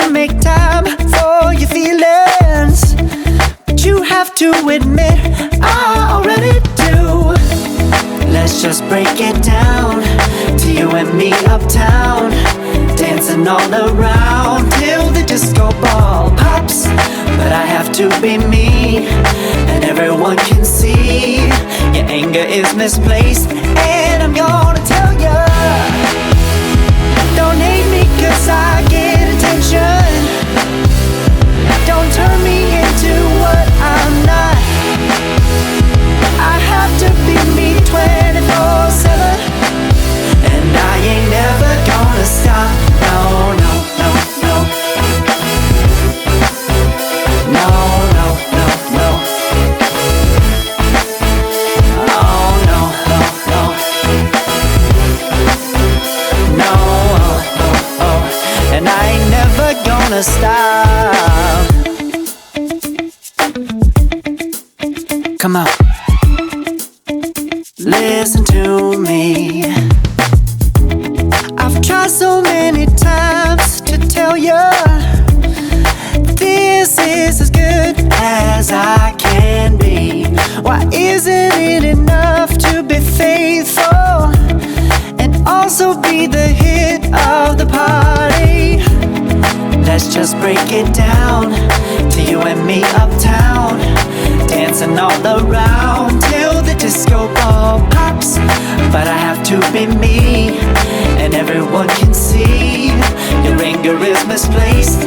make time for your feelings, but you have to admit I already do. Let's just break it down to you and me uptown, dancing all around till the disco ball pops. But I have to be me, and everyone can see your anger is misplaced. And I'm gonna tell ya, don't hate me 'cause I get attention. Don't turn me into what I'm not. I have to be me 24/7, and I ain't never gonna stop. No, no, no, no. No, no, no, no. Oh, no, no, no. No, oh, oh, oh. And I ain't never gonna stop. Come on. Listen to me. I've tried so many times to tell you this is as good as I can be. Why isn't it enough to be faithful and also be the hit of the party? Let's just break it down to you and me uptown, dancing all around till the disco ball pops. But I have to be me, and everyone can see your anger is misplaced.